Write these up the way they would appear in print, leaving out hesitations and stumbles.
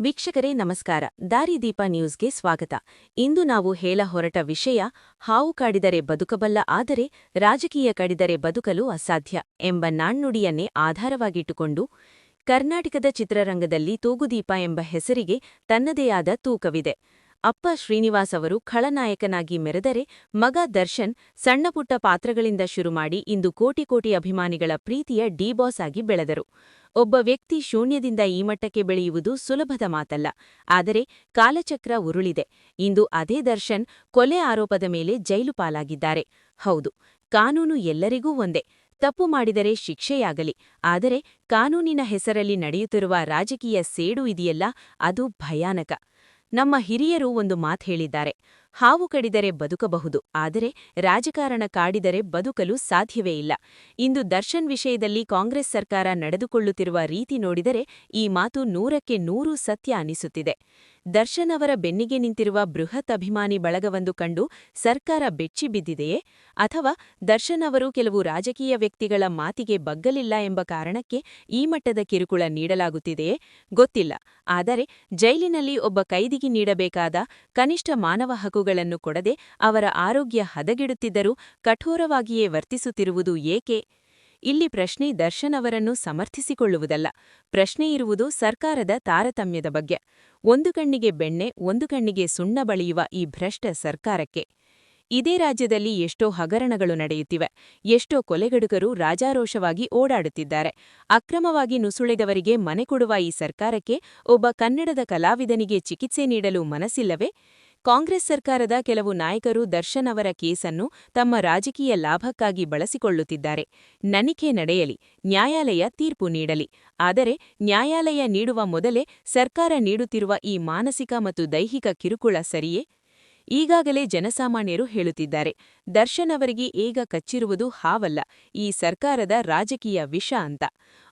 ವೀಕ್ಷಕರೇ ನಮಸ್ಕಾರ. ದಾರಿದೀಪ ನ್ಯೂಸ್ಗೆ ಸ್ವಾಗತ. ಇಂದು ನಾವು ಹೇಳ ಹೊರಟ ವಿಷಯ ಹಾವು ಕಾಡಿದರೆ ಬದುಕಬಲ್ಲ, ಆದರೆ ರಾಜಕೀಯ ಕಾಡಿದರೆ ಬದುಕಲು ಅಸಾಧ್ಯ ಎಂಬ ನಾಣ್ಣುಡಿಯನ್ನೇ ಆಧಾರವಾಗಿಟ್ಟುಕೊಂಡು ಕರ್ನಾಟಕದ ಚಿತ್ರರಂಗದಲ್ಲಿ ತೂಗುದೀಪ ಎಂಬ ಹೆಸರಿಗೆ ತನ್ನದೇ ಆದ ತೂಕವಿದೆ. ಅಪ್ಪ ಶ್ರೀನಿವಾಸ್ ಅವರು ಖಳನಾಯಕನಾಗಿ ಮೆರೆದರೆ, ಮಗ ದರ್ಶನ್ ಸಣ್ಣಪುಟ್ಟ ಪಾತ್ರಗಳಿಂದ ಶುರುಮಾಡಿ ಇಂದು ಕೋಟಿ ಕೋಟಿ ಅಭಿಮಾನಿಗಳ ಪ್ರೀತಿಯ ಡಿ ಬಾಸ್ ಆಗಿ ಬೆಳೆದರು. ಒಬ್ಬ ವ್ಯಕ್ತಿ ಶೂನ್ಯದಿಂದ ಈ ಮಟ್ಟಕ್ಕೆ ಬೆಳೆಯುವುದು ಸುಲಭದ ಮಾತಲ್ಲ. ಆದರೆ ಕಾಲಚಕ್ರ ಉರುಳಿದೆ. ಇಂದು ಅದೇ ದರ್ಶನ್ ಕೊಲೆ ಆರೋಪದ ಮೇಲೆ ಜೈಲು ಪಾಲಾಗಿದ್ದಾರೆ. ಹೌದು, ಕಾನೂನು ಎಲ್ಲರಿಗೂ ಒಂದೇ. ತಪ್ಪು ಮಾಡಿದರೆ ಶಿಕ್ಷೆಯಾಗಲಿ. ಆದರೆ ಕಾನೂನಿನ ಹೆಸರಲ್ಲಿ ನಡೆಯುತ್ತಿರುವ ರಾಜಕೀಯ ಸೇಡು ಇದೆಯಲ್ಲ, ಅದು ಭಯಾನಕ. ನಮ್ಮ ಹಿರಿಯರು ಒಂದು ಮಾತು ಹೇಳಿದ್ದಾರೆ: ಹಾವು ಕಡಿದರೆ ಬದುಕಬಹುದು, ಆದರೆ ರಾಜಕಾರಣ ಕಾಡಿದರೆ ಬದುಕಲು ಸಾಧ್ಯವೇ ಇಲ್ಲ. ಇಂದು ದರ್ಶನ್ ವಿಷಯದಲ್ಲಿ ಕಾಂಗ್ರೆಸ್ ಸರ್ಕಾರ ನಡೆದುಕೊಳ್ಳುತ್ತಿರುವ ರೀತಿ ನೋಡಿದರೆ ಈ ಮಾತು 100ಕ್ಕೆ 100 ಸತ್ಯ ಅನಿಸುತ್ತಿದೆ. ದರ್ಶನ್ ಅವರ ಬೆನ್ನಿಗೆ ನಿಂತಿರುವ ಬೃಹತ್ ಅಭಿಮಾನಿ ಬಳಗವೊಂದು ಕಂಡು ಸರ್ಕಾರ ಬೆಚ್ಚಿಬಿದ್ದಿದೆಯೇ? ಅಥವಾ ದರ್ಶನ್ ಅವರು ಕೆಲವು ರಾಜಕೀಯ ವ್ಯಕ್ತಿಗಳ ಮಾತಿಗೆ ಬಗ್ಗಲಿಲ್ಲ ಎಂಬ ಕಾರಣಕ್ಕೆ ಈ ಮಟ್ಟದ ಕಿರುಕುಳ ನೀಡಲಾಗುತ್ತಿದೆಯೇ? ಗೊತ್ತಿಲ್ಲ. ಆದರೆ ಜೈಲಿನಲ್ಲಿ ಒಬ್ಬ ಕೈದಿಗೆ ನೀಡಬೇಕಾದ ಕನಿಷ್ಠ ಮಾನವ ಹಕ್ಕುಗಳನ್ನು ಕೊಡದೆ ಅವರ ಆರೋಗ್ಯ ಹದಗೆಡುತ್ತಿದ್ದರೂ ಕಠೋರವಾಗಿಯೇ ವರ್ತಿಸುತ್ತಿರುವುದು ಏಕೆ? ಇಲ್ಲಿ ಪ್ರಶ್ನೆ ದರ್ಶನ್ ಅವರನ್ನು ಸಮರ್ಥಿಸಿಕೊಳ್ಳುವುದಲ್ಲ. ಪ್ರಶ್ನೆ ಇರುವುದು ಸರ್ಕಾರದ ತಾರತಮ್ಯದ ಬಗ್ಗೆ. ಒಂದು ಕಣ್ಣಿಗೆ ಬೆಣ್ಣೆ, ಒಂದು ಕಣ್ಣಿಗೆ ಸುಣ್ಣ ಬಳಿಯುವ ಈ ಭ್ರಷ್ಟ ಸರ್ಕಾರಕ್ಕೆ. ಇದೇ ರಾಜ್ಯದಲ್ಲಿ ಎಷ್ಟೋ ಹಗರಣಗಳು ನಡೆಯುತ್ತಿವೆ. ಎಷ್ಟೋ ಕೊಲೆಗಡುಕರು ರಾಜಾರೋಷವಾಗಿ ಓಡಾಡುತ್ತಿದ್ದಾರೆ. ಅಕ್ರಮವಾಗಿ ನುಸುಳಿದವರಿಗೆ ಮನೆ ಕೊಡುವ ಈ ಸರ್ಕಾರಕ್ಕೆ ಒಬ್ಬ ಕನ್ನಡದ ಕಲಾವಿದನಿಗೆ ಚಿಕಿತ್ಸೆ ನೀಡಲು ಮನಸ್ಸಿಲ್ಲವೇ? ಕಾಂಗ್ರೆಸ್ ಸರ್ಕಾರದ ಕೆಲವು ನಾಯಕರು ದರ್ಶನ್ ಅವರ ಕೇಸನ್ನು ತಮ್ಮ ರಾಜಕೀಯ ಲಾಭಕ್ಕಾಗಿ ಬಳಸಿಕೊಳ್ಳುತ್ತಿದ್ದಾರೆ. ತನಿಖೆ ನಡೆಯಲಿ, ನ್ಯಾಯಾಲಯ ತೀರ್ಪು ನೀಡಲಿ. ಆದರೆ ನ್ಯಾಯಾಲಯ ನೀಡುವ ಮೊದಲೇ ಸರ್ಕಾರ ನೀಡುತ್ತಿರುವ ಈ ಮಾನಸಿಕ ಮತ್ತು ದೈಹಿಕ ಕಿರುಕುಳ ಸರಿಯೇ? ಈಗಾಗಲೇ ಜನಸಾಮಾನ್ಯರು ಹೇಳುತ್ತಿದ್ದಾರೆ, ದರ್ಶನ್ ಅವರಿಗೆ ಈಗ ಕಚ್ಚಿರುವುದು ಹಾವಲ್ಲ, ಈ ಸರ್ಕಾರದ ರಾಜಕೀಯ ವಿಷ ಅಂತ.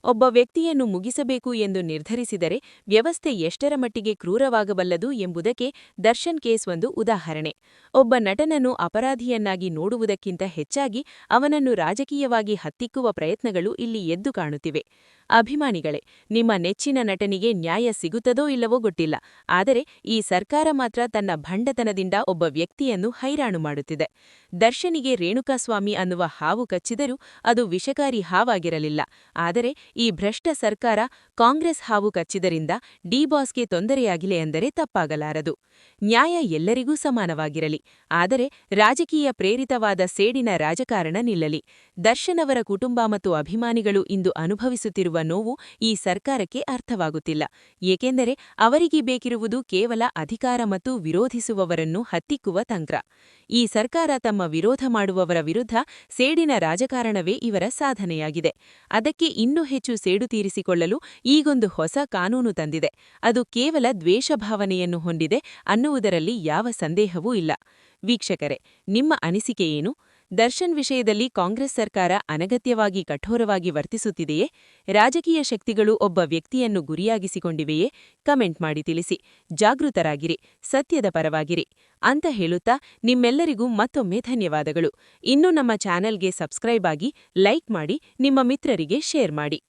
ಒಬ್ಬ ವ್ಯಕ್ತಿಯನ್ನು ಮುಗಿಸಬೇಕು ಎಂದು ನಿರ್ಧರಿಸಿದರೆ ವ್ಯವಸ್ಥೆ ಎಷ್ಟರ ಮಟ್ಟಿಗೆ ಕ್ರೂರವಾಗಬಲ್ಲದು ಎಂಬುದಕ್ಕೆ ದರ್ಶನ್ ಕೇಸ್ ಒಂದು ಉದಾಹರಣೆ. ಒಬ್ಬ ನಟನನ್ನು ಅಪರಾಧಿಯನ್ನಾಗಿ ನೋಡುವುದಕ್ಕಿಂತ ಹೆಚ್ಚಾಗಿ ಅವನನ್ನು ರಾಜಕೀಯವಾಗಿ ಹತ್ತಿಕ್ಕುವ ಪ್ರಯತ್ನಗಳು ಇಲ್ಲಿ ಎದ್ದು ಕಾಣುತ್ತಿವೆ. ಅಭಿಮಾನಿಗಳೇ, ನಿಮ್ಮ ನೆಚ್ಚಿನ ನಟನಿಗೆ ನ್ಯಾಯ ಸಿಗುತ್ತದೋ ಇಲ್ಲವೋ ಗೊತ್ತಿಲ್ಲ, ಆದರೆ ಈ ಸರ್ಕಾರ ಮಾತ್ರ ತನ್ನ ಭಂಡತನದಿಂದ ಒಬ್ಬ ವ್ಯಕ್ತಿಯನ್ನು ಹೈರಾಣು ಮಾಡುತ್ತಿದೆ. ದರ್ಶನಿಗೆ ರೇಣುಕಾಸ್ವಾಮಿ ಅನ್ನುವ ಹಾವು ಕಚ್ಚಿದರೂ ಅದು ವಿಷಕಾರಿ ಹಾವಾಗಿರಲಿಲ್ಲ. ಆದರೆ ಈ ಭ್ರಷ್ಟ ಸರ್ಕಾರ ಕಾಂಗ್ರೆಸ್ ಹಾವು ಕಚ್ಚಿದರಿಂದ ಡಿ ಬಾಸ್ಗೆ ತೊಂದರೆಯಾಗಿಲೆ ಎಂದರೆ ತಪ್ಪಾಗಲಾರದು. ನ್ಯಾಯ ಎಲ್ಲರಿಗೂ ಸಮಾನವಾಗಿರಲಿ, ಆದರೆ ರಾಜಕೀಯ ಪ್ರೇರಿತವಾದ ಸೇಡಿನ ರಾಜಕಾರಣ ನಿಲ್ಲಲಿ. ದರ್ಶನ್ ಅವರ ಕುಟುಂಬ ಮತ್ತು ಅಭಿಮಾನಿಗಳು ಇಂದು ಅನುಭವಿಸುತ್ತಿರುವ ನೋವು ಈ ಸರ್ಕಾರಕ್ಕೆ ಅರ್ಥವಾಗುತ್ತಿಲ್ಲ. ಏಕೆಂದರೆ ಅವರಿಗೆ ಬೇಕಿರುವುದು ಕೇವಲ ಅಧಿಕಾರ ಮತ್ತು ವಿರೋಧಿಸುವವರನ್ನು ಹತ್ತಿಕ್ಕುವ ತಂತ್ರ. ಈ ಸರ್ಕಾರ ತಮ್ಮ ವಿರೋಧ ಮಾಡುವವರ ವಿರುದ್ಧ ಸೇಡಿನ ರಾಜಕಾರಣವೇ ಇವರ ಸಾಧನೆಯಾಗಿದೆ. ಅದಕ್ಕೆ ಇನ್ನೂ ಹೆಚ್ಚು ಸೇಡು ತೀರಿಸಿಕೊಳ್ಳಲು ಈಗೊಂದು ಹೊಸ ಕಾನೂನು ತಂದಿದೆ. ಅದು ಕೇವಲ ದ್ವೇಷಭಾವನೆಯನ್ನು ಹೊಂದಿದೆ ಅನ್ನುವುದರಲ್ಲಿ ಯಾವ ಸಂದೇಹವೂ ಇಲ್ಲ. ವೀಕ್ಷಕರೇ, ನಿಮ್ಮ ಅನಿಸಿಕೆ ಏನು? ದರ್ಶನ್ ವಿಷಯದಲ್ಲಿ ಕಾಂಗ್ರೆಸ್ ಸರ್ಕಾರ ಅನಗತ್ಯವಾಗಿ ಕಠೋರವಾಗಿ ವರ್ತಿಸುತ್ತಿದೆಯೇ? ರಾಜಕೀಯ ಶಕ್ತಿಗಳು ಒಬ್ಬ ವ್ಯಕ್ತಿಯನ್ನು ಗುರಿಯಾಗಿಸಿಕೊಂಡಿವೆಯೇ? ಕಮೆಂಟ್ ಮಾಡಿ ತಿಳಿಸಿ. ಜಾಗೃತರಾಗಿರಿ, ಸತ್ಯದ ಪರವಾಗಿರಿ ಅಂತ ಹೇಳುತ್ತಾ ನಿಮ್ಮೆಲ್ಲರಿಗೂ ಮತ್ತೊಮ್ಮೆ ಧನ್ಯವಾದಗಳು. ಇನ್ನೂ ನಮ್ಮ ಚಾನೆಲ್ಗೆ ಸಬ್ಸ್ಕ್ರೈಬ್ ಆಗಿ, ಲೈಕ್ ಮಾಡಿ, ನಿಮ್ಮ ಮಿತ್ರರಿಗೆ ಶೇರ್ ಮಾಡಿ.